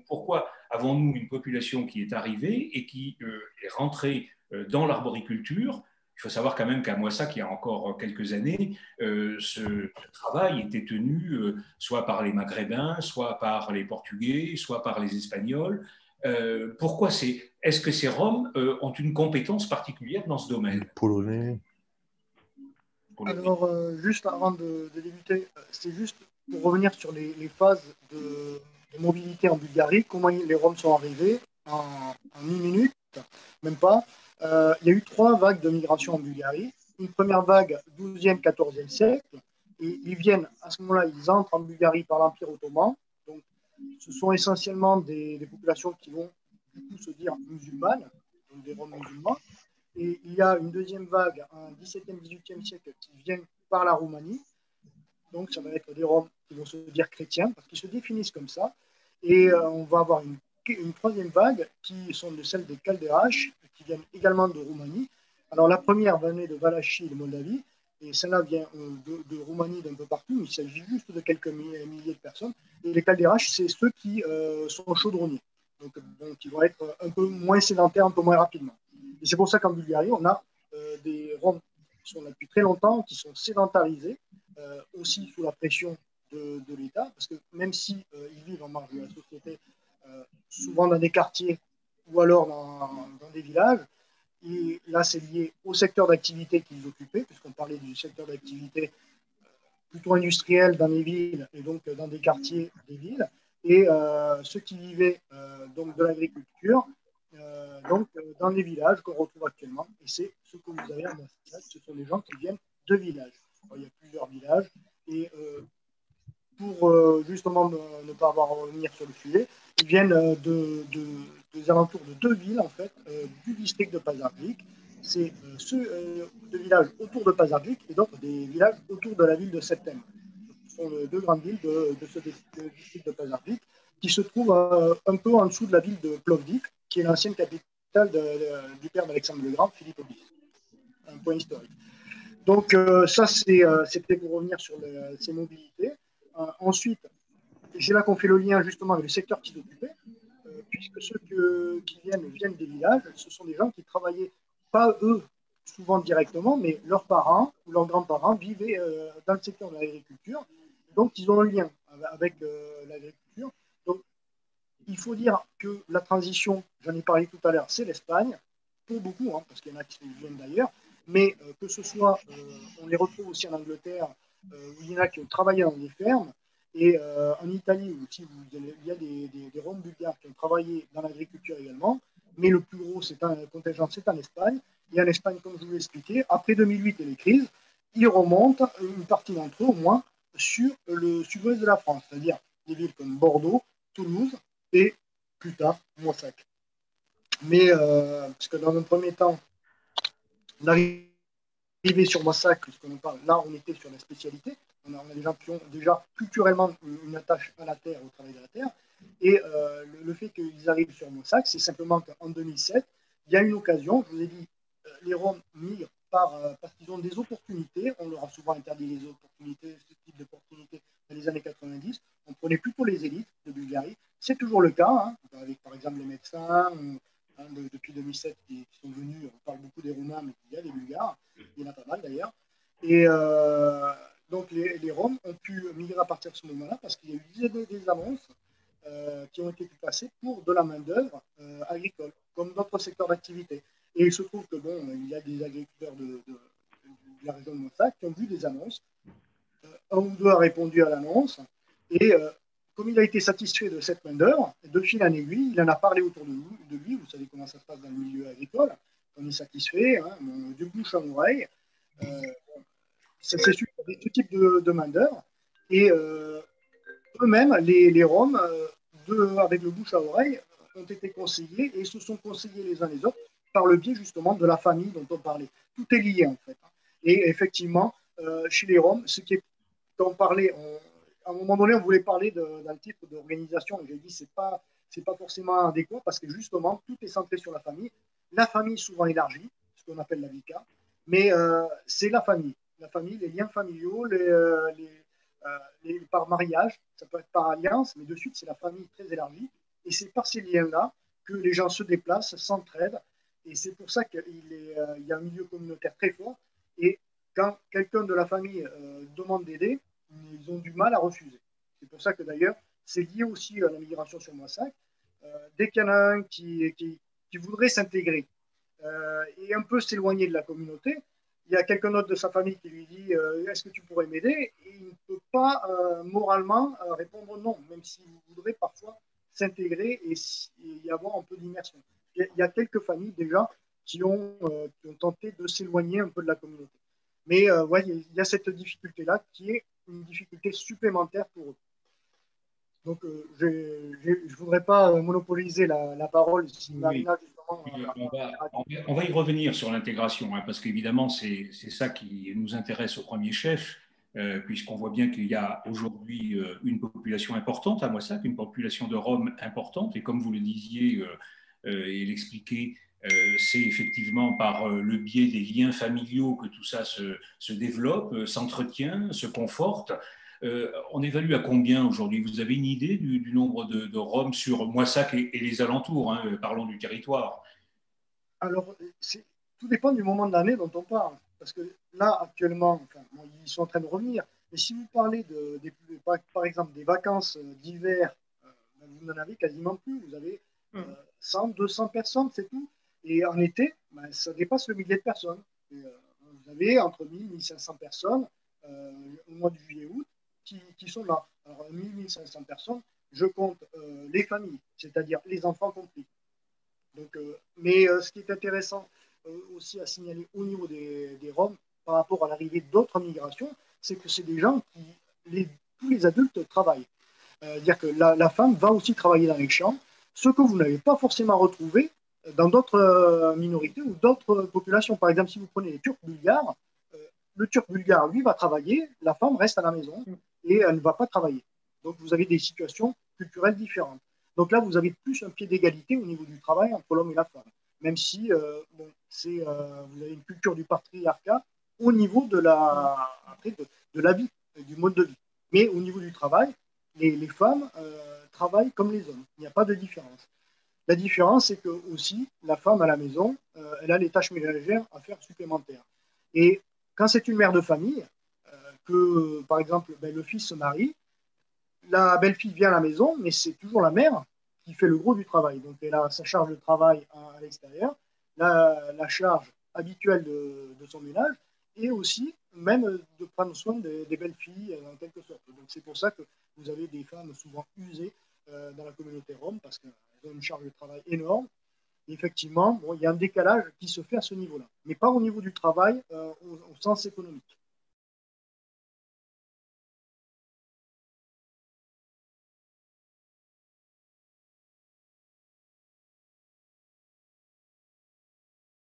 Pourquoi avons-nous une population qui est arrivée et qui est rentrée dans l'arboriculture? Il faut savoir quand même qu'à Moissac, il y a encore quelques années, ce travail était tenu soit par les Maghrébins, soit par les Portugais, soit par les Espagnols. Pourquoi est-ce que ces Roms ont une compétence particulière dans ce Les domaine? Polonais. Alors, juste avant de débuter, c'est juste pour revenir sur les phases de mobilité en Bulgarie, comment les Roms sont arrivés en une minute, même pas. Il y a eu 3 vagues de migration en Bulgarie. Une première vague, 12e, 14e siècle, et ils viennent, à ce moment-là, ils entrent en Bulgarie par l'Empire ottoman. Donc, ce sont essentiellement des populations qui vont du coup se dire musulmanes, donc des Roms musulmans. Et il y a une deuxième vague en 17e, 18e siècle qui viennent par la Roumanie. Donc, ça va être des Roms qui vont se dire chrétiens, parce qu'ils se définissent comme ça. Et on va avoir une troisième vague qui sont celles des Calderaches, qui viennent également de Roumanie. Alors, la première venait de Valachie et de Moldavie, et celle-là vient de Roumanie d'un peu partout, mais il s'agit juste de quelques milliers de personnes. Et les Calderaches, c'est ceux qui sont chaudronniers, donc qui vont être un peu moins sédentaires, un peu moins rapidement. Et c'est pour ça qu'en Bulgarie, on a des Roms qui sont là depuis très longtemps, qui sont sédentarisés, aussi sous la pression de l'État, parce que même si ils vivent en marge de la société, souvent dans des quartiers ou alors dans des villages, et là c'est lié au secteur d'activité qu'ils occupaient, puisqu'on parlait du secteur d'activité plutôt industriel dans les villes et donc dans des quartiers des villes, et ceux qui vivaient donc de l'agriculture, dans les villages qu'on retrouve actuellement. Et c'est ce que vous avez à Moissac, ce sont des gens qui viennent de villages. Alors, il y a plusieurs villages, et pour justement ne pas avoir à revenir sur le sujet, ils viennent des alentours de 2 villes, en fait, du district de Pazarvik. C'est ceux de villages autour de Pazarvik et d'autres des villages autour de la ville de Septem. Ce sont 2 grandes villes de ce district de Pazarvik qui se trouvent un peu en dessous de la ville de Plovdiv, qui est l'ancienne capitale du père d'Alexandre le Grand, Philippe Auguste. Un point historique. Donc ça, c'était pour revenir sur ces mobilités. Ensuite, c'est là qu'on fait le lien justement avec le secteur qu'ils occupaient, puisque ceux qui viennent des villages, ce sont des gens qui travaillaient, pas eux souvent directement, mais leurs parents ou leurs grands-parents vivaient dans le secteur de l'agriculture, donc ils ont un lien avec l'agriculture. Donc il faut dire que la transition, j'en ai parlé tout à l'heure, c'est l'Espagne, pour beaucoup, hein, parce qu'il y en a qui viennent d'ailleurs, mais que ce soit, on les retrouve aussi en Angleterre, où il y en a qui ont travaillé dans des fermes, et en Italie aussi, il y a des Roms bulgares qui ont travaillé dans l'agriculture également, mais le plus gros contingent, c'est en Espagne. Et en Espagne, comme je vous l'ai expliqué, après 2008 et les crises, ils remontent, une partie d'entre eux au moins, sur le sud-ouest de la France, c'est-à-dire des villes comme Bordeaux, Toulouse et plus tard Moissac. Mais parce que dans un premier temps, l'arrivée sur Moissac, puisqu'on parle, là on était sur la spécialité, on a des gens qui ont déjà culturellement une attache à la terre, au travail de la terre, et le fait qu'ils arrivent sur Moissac, c'est simplement qu'en 2007, il y a une occasion, je vous ai dit, les Roms migrent parce qu'ils ont des opportunités, on leur a souvent interdit les opportunités, ce type d'opportunités dans les années 90, on prenait plutôt les élites de Bulgarie, c'est toujours le cas, hein, avec par exemple les médecins, depuis 2007 qui sont venus, on parle beaucoup des Roumains, mais il y a des Bulgares, il y en a pas mal d'ailleurs, et donc les Roms ont pu migrer à partir de ce moment-là parce qu'il y a eu des annonces qui ont été passées pour de la main-d'œuvre agricole, comme d'autres secteurs d'activité. Et il se trouve que bon, il y a des agriculteurs de la région de Montsac qui ont vu des annonces. Un ou deux a répondu à l'annonce. Et comme il a été satisfait de cette main-d'œuvre, de fil en aiguille, il en a parlé autour de lui. Vous savez comment ça se passe dans le milieu agricole. On est satisfait, hein, de bouche à oreille. C'est ce type de main-d'œuvre. Et eux-mêmes, les Roms, avec le bouche à oreille, ont été conseillés et se sont conseillés les uns les autres par le biais justement de la famille dont on parlait. Tout est lié en fait. Et effectivement, chez les Roms, ce qui est, quand on parlait, à un moment donné, on voulait parler d'un type d'organisation. J'ai dit c'est pas forcément adéquat parce que justement, tout est centré sur la famille souvent élargie, ce qu'on appelle la VICA, mais c'est la famille, les liens familiaux, par mariage, ça peut être par alliance, mais de suite, c'est la famille très élargie Et c'est par ces liens-là que les gens se déplacent, s'entraident. Et c'est pour ça qu'il y a un milieu communautaire très fort. Et quand quelqu'un de la famille demande d'aider, ils ont du mal à refuser. C'est pour ça que d'ailleurs, c'est lié aussi à la migration sur Moissac. Dès qu'il y en a un qui voudrait s'intégrer et un peu s'éloigner de la communauté, il y a quelqu'un d'autre de sa famille qui lui dit est-ce que tu pourrais m'aider? Et il ne peut pas moralement répondre non, même s'il voudrait parfois s'intégrer et y avoir un peu d'immersion. Il y a quelques familles déjà qui ont tenté de s'éloigner un peu de la communauté. Mais ouais, il y a cette difficulté-là qui est une difficulté supplémentaire pour eux. Donc, je ne voudrais pas monopoliser la parole si Oui. Marina, justement, On va y revenir sur l'intégration, hein, parce qu'évidemment, c'est ça qui nous intéresse au premier chef, puisqu'on voit bien qu'il y a aujourd'hui une population importante à Moissac, une population de Roms importante, et comme vous le disiez et l'expliquez, c'est effectivement par le biais des liens familiaux que tout ça se développe, s'entretient, se conforte. On évalue à combien aujourd'hui? Vous avez une idée du nombre de Roms sur Moissac et les alentours, hein, parlons du territoire. alors, tout dépend du moment de l'année dont on parle. Parce que là, actuellement, enfin, bon, ils sont en train de revenir. Mais si vous parlez par exemple des vacances d'hiver, vous n'en avez quasiment plus. Vous avez 100, 200 personnes, c'est tout. Et en été, ben, ça dépasse le millier de personnes. Vous avez entre 1000 et 1500 personnes au mois de juillet-août qui sont là. Alors, 1000, 1500 personnes, je compte les familles, c'est-à-dire les enfants compris. Donc, mais ce qui est intéressant aussi à signaler au niveau des Roms par rapport à l'arrivée d'autres migrations, c'est que c'est des gens tous les adultes travaillent. C'est-à-dire que la femme va aussi travailler dans les champs, ce que vous n'avez pas forcément retrouvé dans d'autres minorités ou d'autres populations. Par exemple, si vous prenez les Turcs bulgares, euh, le Turc bulgare, lui, va travailler, la femme reste à la maison et elle ne va pas travailler. Donc, vous avez des situations culturelles différentes. Donc là, vous avez plus un pied d'égalité au niveau du travail entre l'homme et la femme, même si bon, vous avez une culture du patriarcat au niveau de la vie, du mode de vie. Mais au niveau du travail, les femmes travaillent comme les hommes. Il n'y a pas de différence. La différence, c'est que aussi, la femme à la maison, elle a les tâches ménagères à faire supplémentaires. Et quand c'est une mère de famille, que par exemple ben, le fils se marie, la belle-fille vient à la maison, mais c'est toujours la mère qui fait le gros du travail. Donc elle a sa charge de travail à l'extérieur, la charge habituelle de son ménage, et aussi même de prendre soin des belles-filles en quelque sorte. Donc c'est pour ça que vous avez des femmes souvent usées dans la communauté rome, parce qu'elles ont une charge de travail énorme. Et effectivement, bon, il y a un décalage qui se fait à ce niveau-là, mais pas au niveau du travail au sens économique.